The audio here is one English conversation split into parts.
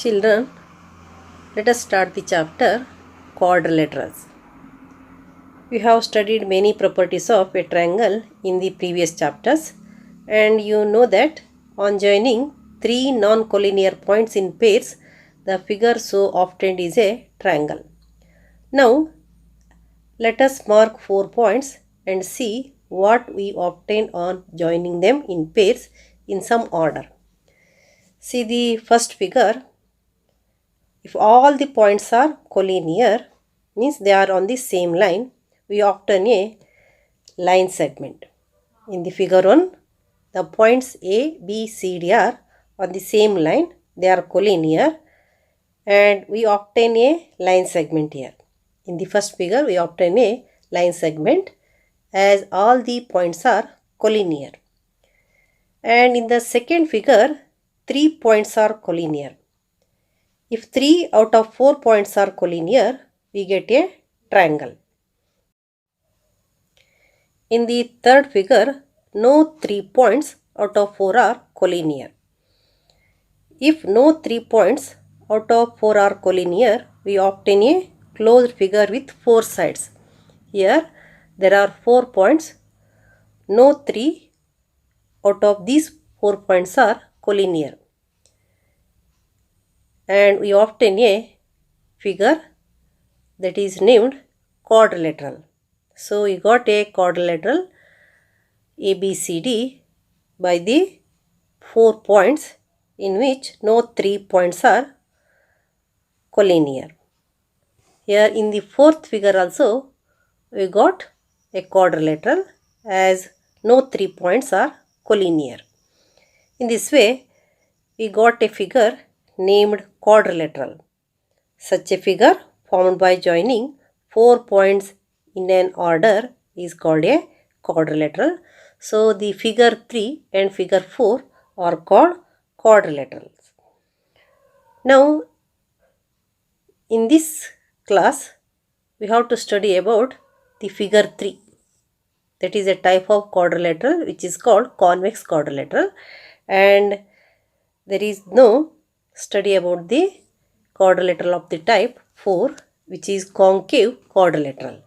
Children, let us start the chapter quadrilaterals. We have studied many properties of a triangle in the previous chapters, and you know that on joining three non-collinear points in pairs, the figure so obtained is a triangle. Now, let us mark 4 points and see what we obtain on joining them in pairs in some order. See the first figure. If all the points are collinear, means they are on the same line, we obtain a line segment. In the figure 1, the points A, B, C, D are on the same line, they are collinear, and we obtain a line segment here. In the first figure, we obtain a line segment as all the points are collinear. And in the second figure, 3 points are collinear. If 3 out of 4 points are collinear, we get a triangle. In the third figure, no 3 points out of 4 are collinear. If no 3 points out of 4 are collinear, we obtain a closed figure with 4 sides. Here, there are 4 points. No 3 out of these 4 points are collinear. And we obtain a figure that is named quadrilateral. So we got a quadrilateral ABCD by the 4 points in which no 3 points are collinear. Here in the fourth figure also we got a quadrilateral as no 3 points are collinear. In this way we got a figure named quadrilateral. Such a figure formed by joining 4 points in an order is called a quadrilateral. So the figure 3 and figure 4 are called quadrilaterals. Now in this class we have to study about the figure 3. That is a type of quadrilateral which is called convex quadrilateral, and there is no study about the quadrilateral of the type 4 which is concave quadrilateral.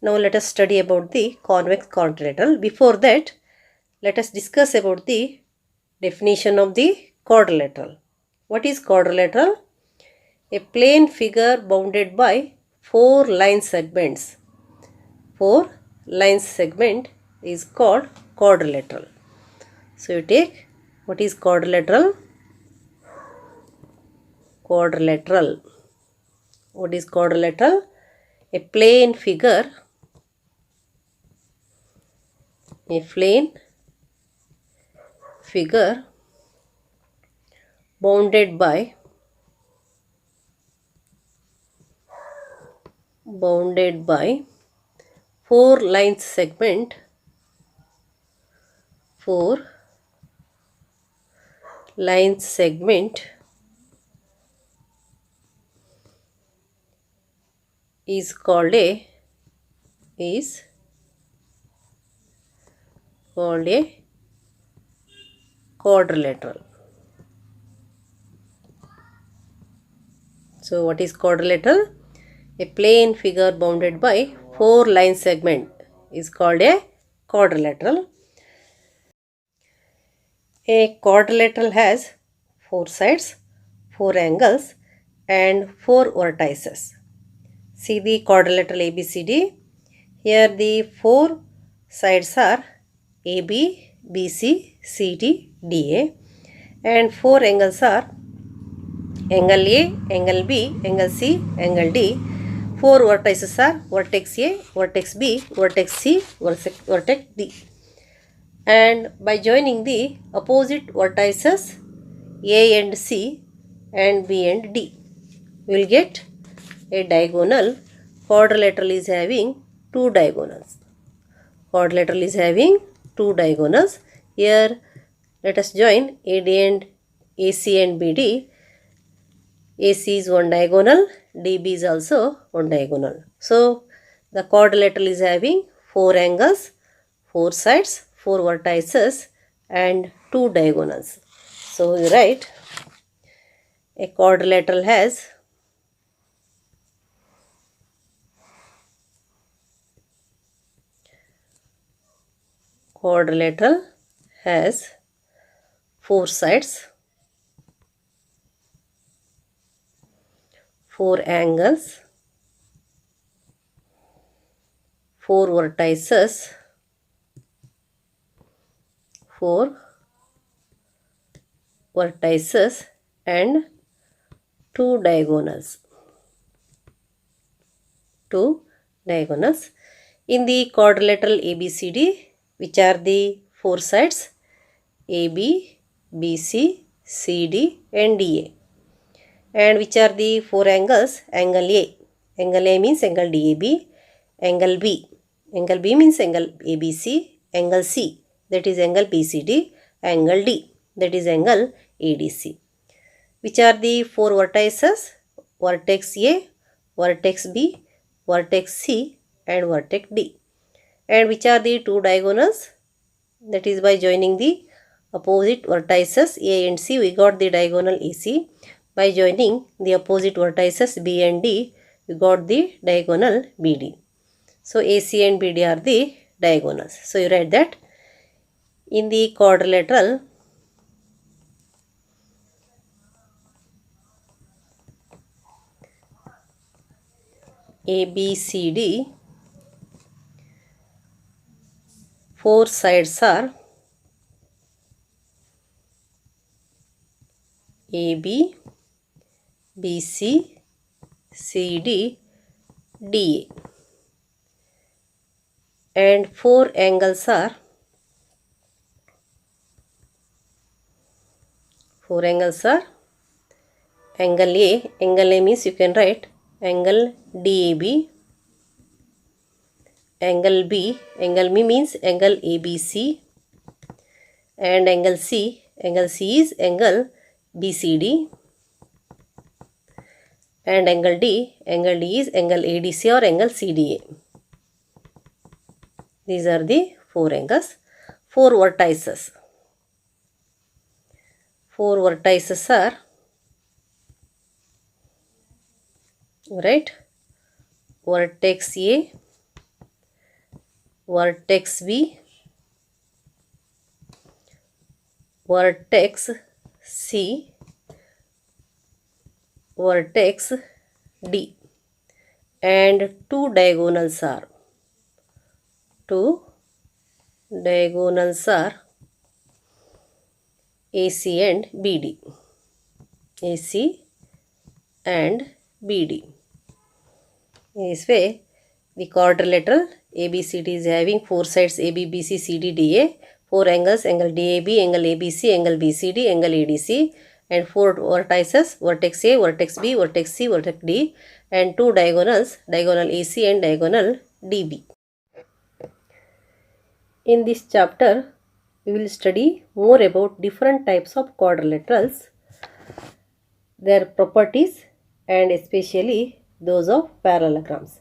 Now let us study about the convex quadrilateral. Before that, let us discuss about the definition of the quadrilateral. What is quadrilateral? A plane figure bounded by 4 line segments. 4 line segment is called quadrilateral. So you take what is quadrilateral? Quadrilateral. What is quadrilateral? A plane figure. A plane figure bounded by 4 line segment. 4 line segment is called a quadrilateral. So what is quadrilateral? A plane figure bounded by 4 line segment is called a quadrilateral. A quadrilateral has 4 sides, 4 angles and 4 vertices. See the quadrilateral ABCD. Here the 4 sides are AB, BC, CD, DA, and 4 angles are angle A, angle B, angle C, angle D. 4 vertices are vertex A, vertex B, vertex C, vertex D. And by joining the opposite vertices A and C and B and D, we will get a diagonal. Quadrilateral is having 2 diagonals. Quadrilateral is having 2 diagonals. Here let us join AD and AC and BD. AC is 1 diagonal, DB is also 1 diagonal. So the quadrilateral is having 4 angles, 4 sides, 4 vertices and 2 diagonals. So you write A quadrilateral has four sides, four angles, four vertices, and two diagonals. In the quadrilateral ABCD, which are the four sides AB, BC, CD and DA, and which are the four angles? Angle A. Angle A means angle DAB. Angle B. Angle B means angle ABC. Angle C, that is angle BCD. Angle D, that is angle ADC. Which are the four vertices? Vertex A, vertex B, vertex C and vertex D. And which are the two diagonals? That is, by joining the opposite vertices A and C, we got the diagonal AC. By joining the opposite vertices B and D, we got the diagonal BD. So AC and BD are the diagonals. So you write that in the quadrilateral ABCD, four sides are AB, BC, CD, DA, and four angles are angle A. Angle A means you can write angle DAB, angle B. Angle B means angle ABC, and angle C. Angle C is angle BCD, and angle D. Angle D is angle ADC or angle CDA. These are the four angles. Four vertices. Four vertices are, right, vertex A, vertex B, vertex C, vertex D, and two diagonals are AC and BD. AC and BD. In this way, the quadrilateral ABCD is having four sides AB, BC, CD, DA, four angles, angle DAB, angle ABC, angle BCD, angle ADC, and four vertices, vertex A, vertex B, vertex C, vertex D, and two diagonals, diagonal AC and diagonal DB. In this chapter, we will study more about different types of quadrilaterals, their properties, and especially those of parallelograms.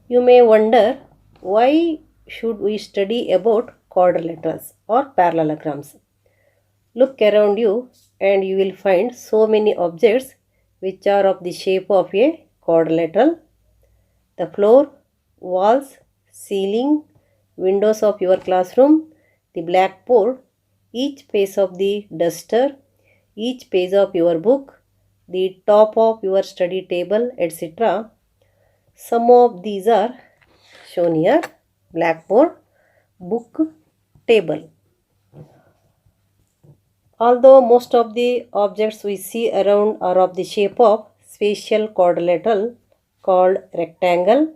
You may wonder, why should we study about quadrilaterals or parallelograms? Look around you and you will find so many objects which are of the shape of a quadrilateral. The floor, walls, ceiling, windows of your classroom, the blackboard, each page of the duster, each page of your book, the top of your study table, etc. Some of these are shown here: blackboard, book, table. Although most of the objects we see around are of the shape of special quadrilateral called rectangle,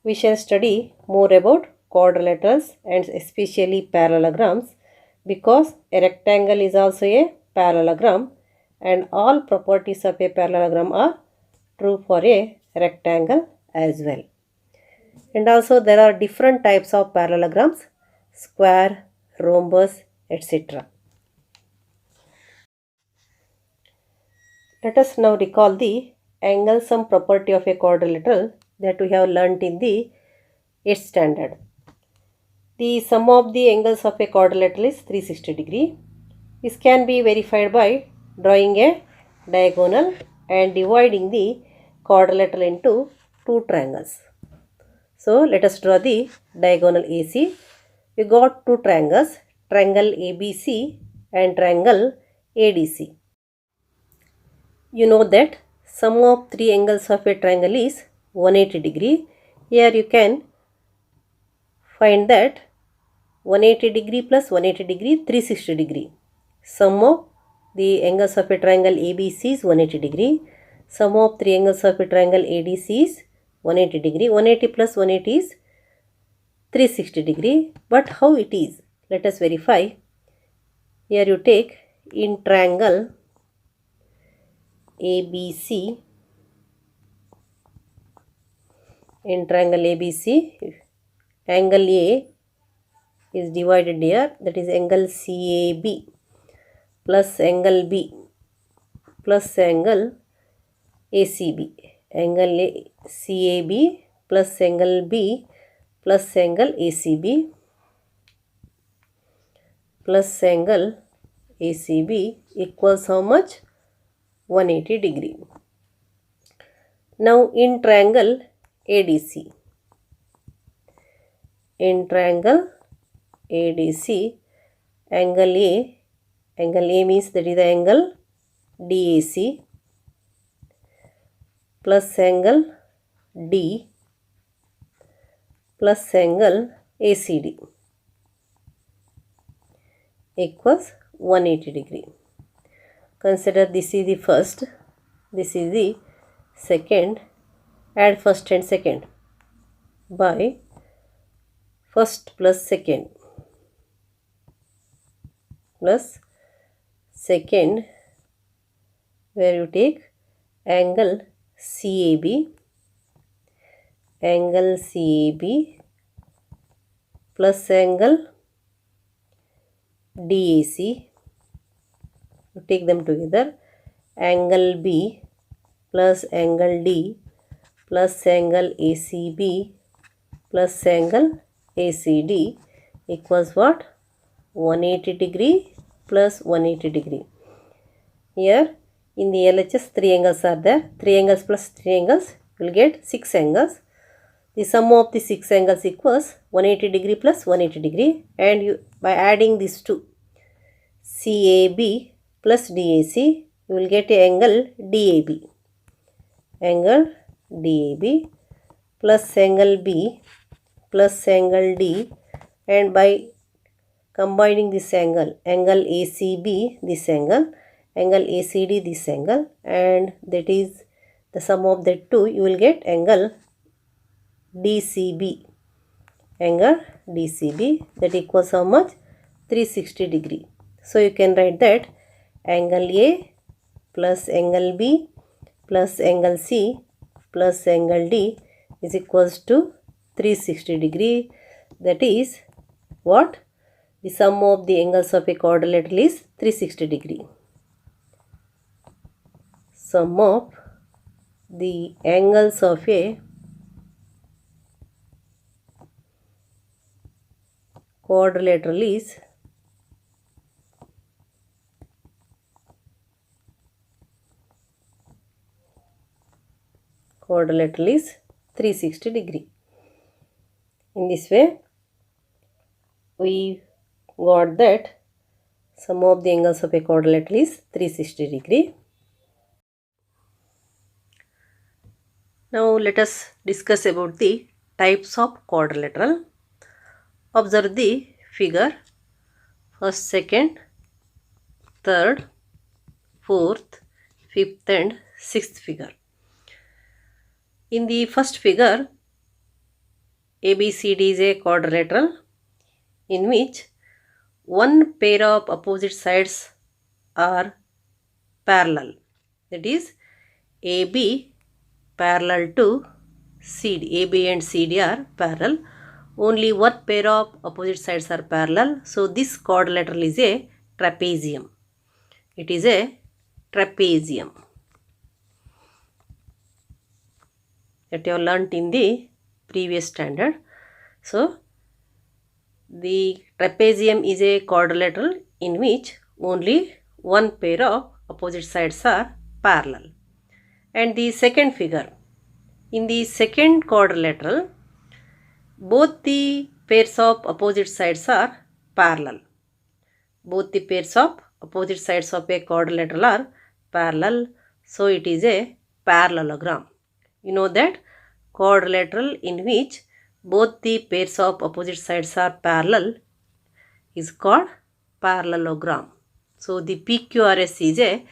we shall study more about quadrilaterals and especially parallelograms, because a rectangle is also a parallelogram and all properties of a parallelogram are true for a rectangle as well. And also there are different types of parallelograms: square, rhombus, etc. Let us now recall the angle sum property of a quadrilateral that we have learnt in the 8th standard. The sum of the angles of a quadrilateral is 360 degree. This can be verified by drawing a diagonal and dividing the quadrilateral into two triangles. So let us draw the diagonal AC. We got two triangles, triangle ABC and triangle ADC. You know that sum of three angles of a triangle is 180 degree. Here you can find that 180 degree plus 180 degree 360 degree. Sum of the angles of a triangle ABC is 180 degree. Sum of three angles of a triangle ADC is 180 degree. 180 plus 180 is 360 degree. But how it is? Let us verify. Here you take in triangle ABC. In triangle ABC, angle A is divided here, that is angle CAB plus angle B plus angle ACB. Angle CAB plus angle B plus angle ACB plus angle ACB equals how much? 180 degree. Now in triangle ADC. In triangle ADC, angle A means that is the angle DAC plus angle D plus angle ACD equals 180 degree. Consider this is the first, this is the second. Add first and second by first plus second plus second, where you take angle CAB plus angle DAC, you take them together, angle B plus angle D plus angle ACB plus angle ACD equals what? 180 degree plus 180 degree. Here in the LHS 3 angles are there. 3 angles plus 3 angles will get 6 angles. The sum of the 6 angles equals 180 degree plus 180 degree, and you by adding these two, CAB plus DAC, you will get a angle DAB. Angle DAB plus angle B plus angle D, and by combining this angle, angle ACB, this angle ACD, this angle, and that is the sum of the two, you will get angle DCB. Angle DCB, that equals how much? 360 degree. So you can write that angle A plus angle B plus angle C plus angle D is equals to 360 degree. That is what? The sum of the angles of a quadrilateral is 360 degree. Sum of the angles of a quadrilateral is 360 degree. In this way, we got that sum of the angles of a quadrilateral is 360 degree. Now let us discuss about the types of quadrilateral. Observe the figure. First, second, third, fourth, fifth and sixth figure. In the first figure, ABCD is a quadrilateral in which one pair of opposite sides are parallel. That is, AB parallel to CD. AB and CD are parallel. Only one pair of opposite sides are parallel. So this quadrilateral is a trapezium. It is a trapezium that you have learnt in the previous standard. So the trapezium is a quadrilateral in which only one pair of opposite sides are parallel. And the second figure, in the second quadrilateral, both the pairs of opposite sides are parallel. Both the pairs of opposite sides of a quadrilateral are parallel, so it is a parallelogram. You know that quadrilateral in which both the pairs of opposite sides are parallel is called parallelogram. So the PQRS is a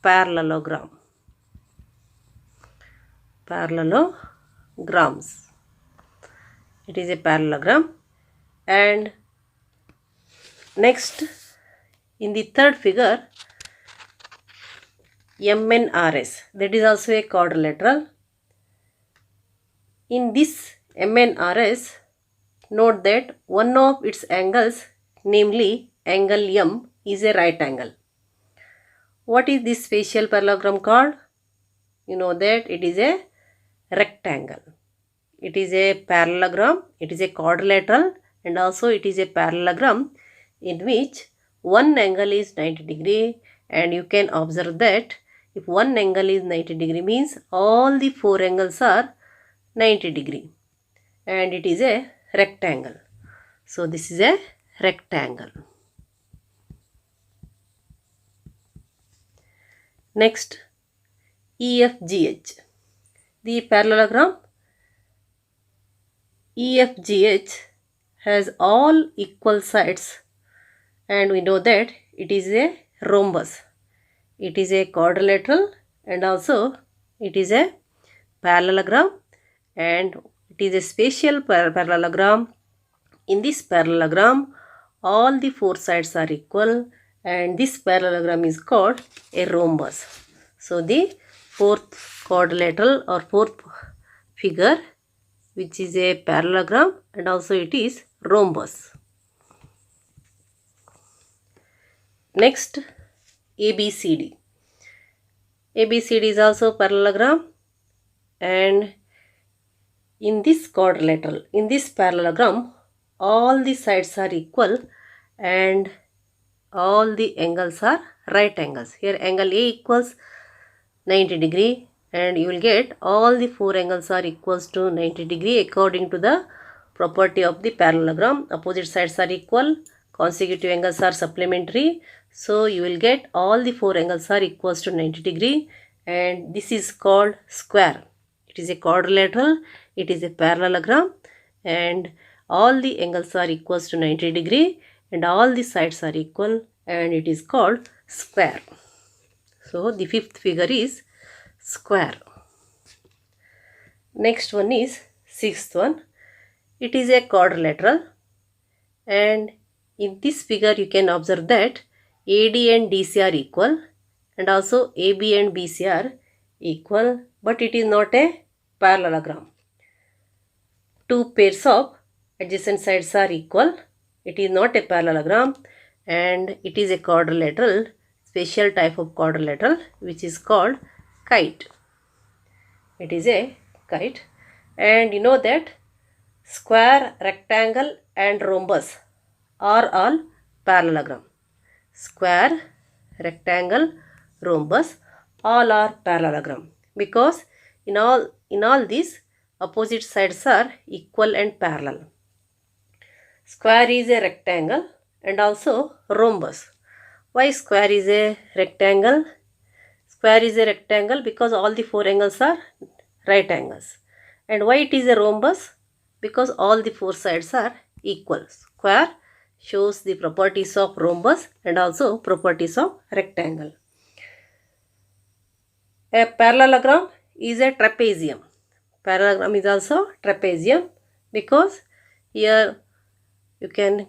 parallelogram. Parallelograms. It is a parallelogram. And next, in the third figure, MNRS, that is also a quadrilateral. In this MNRS, note that one of its angles, namely angle M, is a right angle. What is this facial parallelogram called? You know that it is a rectangle. It is a parallelogram, it is a quadrilateral, and also it is a parallelogram in which one angle is 90 degree, and you can observe that if one angle is 90 degree means all the four angles are 90 degree, and it is a rectangle. So this is a rectangle. Next, EFGH. The parallelogram EFGH has all equal sides, and we know that it is a rhombus. It is a quadrilateral, and also it is a parallelogram, and it is a spatial parallelogram. In this parallelogram, all the four sides are equal, and this parallelogram is called a rhombus. So the fourth quadrilateral or fourth figure, which is a parallelogram, and also it is rhombus. Next, ABCD. ABCD is also parallelogram, and in this quadrilateral, in this parallelogram, all the sides are equal and all the angles are right angles. Here angle A equals 90 degree, and you will get all the four angles are equals to 90 degree according to the property of the parallelogram. Opposite sides are equal, consecutive angles are supplementary, so you will get all the four angles are equals to 90 degree, and this is called square. It is a quadrilateral, it is a parallelogram, and all the angles are equals to 90 degree, and all the sides are equal, and it is called square. So the fifth figure is square. Next one is sixth one. It is a quadrilateral, and in this figure you can observe that AD and DC are equal, and also AB and BC are equal, but it is not a parallelogram. Two pairs of adjacent sides are equal. It is not a parallelogram, and it is a quadrilateral, special type of quadrilateral, which is called kite. It is a kite, and you know that square, rectangle and rhombus are all parallelogram. Square, rectangle, rhombus all are parallelogram, because in all these opposite sides are equal and parallel. Square is a rectangle and also rhombus. Why square is a rectangle? Square is a rectangle because all the four angles are right angles. And why it is a rhombus? Because all the four sides are equal. Square shows the properties of rhombus and also properties of rectangle. A parallelogram is a trapezium. Parallelogram is also trapezium because here you can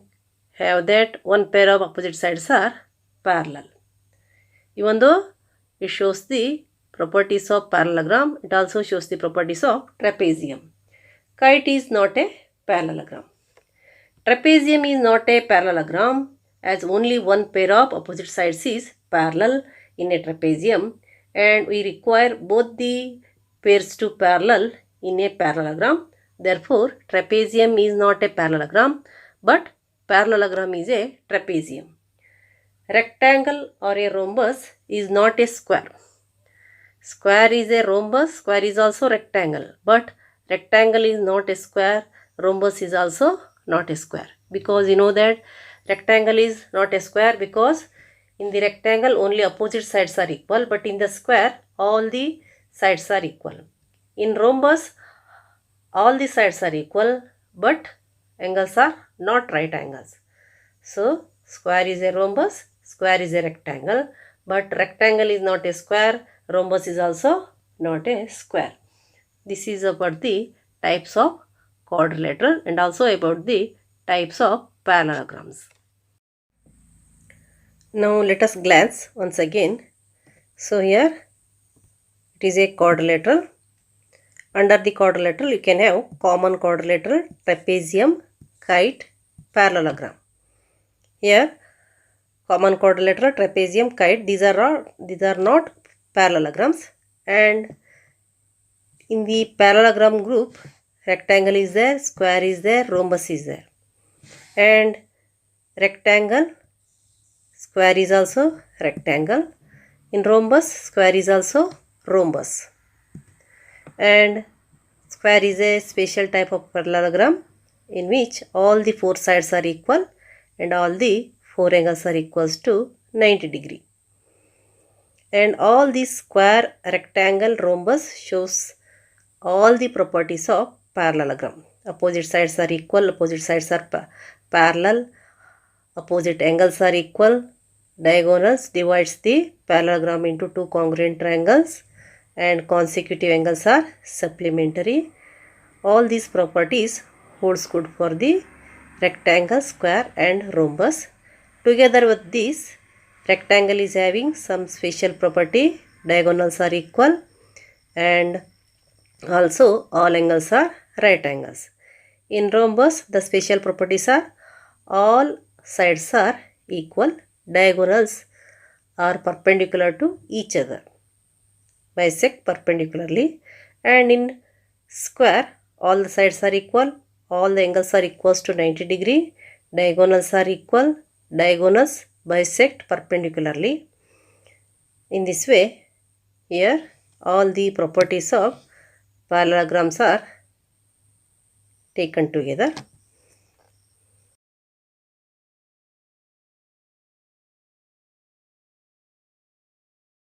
have that one pair of opposite sides are parallel. Even though it shows the properties of parallelogram, it also shows the properties of trapezium. Kite is not a parallelogram. Trapezium is not a parallelogram as only one pair of opposite sides is parallel in a trapezium, and we require both the pairs to parallel in a parallelogram. Therefore, trapezium is not a parallelogram, but parallelogram is a trapezium. Rectangle or a rhombus is not a square. Square is a rhombus, square is also rectangle, but rectangle is not a square, rhombus is also not a square, because you know that rectangle is not a square because in the rectangle only opposite sides are equal, but in the square all the sides are equal. In rhombus all the sides are equal, but angles are not right angles. So square is a rhombus, square is a rectangle, but rectangle is not a square, rhombus is also not a square. This is about the types of quadrilateral and also about the types of parallelograms. Now let us glance once again. So here it is a quadrilateral. Under the quadrilateral you can have common quadrilateral, trapezium, kite, parallelogram. Here common quadrilateral, trapezium, kite, these are not parallelograms, and in the parallelogram group rectangle is there, square is there, rhombus is there, and rectangle, square is also rectangle, in rhombus square is also rhombus, and square is a special type of parallelogram in which all the four sides are equal and all the four angles are equals to 90 degree. And all these square, rectangle, rhombus shows all the properties of parallelogram. Opposite sides are equal, opposite sides are parallel, opposite angles are equal, diagonals divides the parallelogram into two congruent triangles, and consecutive angles are supplementary. All these properties holds good for the rectangle, square and rhombus. Together with this, rectangle is having some special property, diagonals are equal and also all angles are right angles. In rhombus, the special properties are all sides are equal, diagonals are perpendicular to each other, bisect perpendicularly, and in square all the sides are equal, all the angles are equals to 90 degree, diagonals are equal, diagonals bisect perpendicularly. In this way, here all the properties of parallelograms are taken together.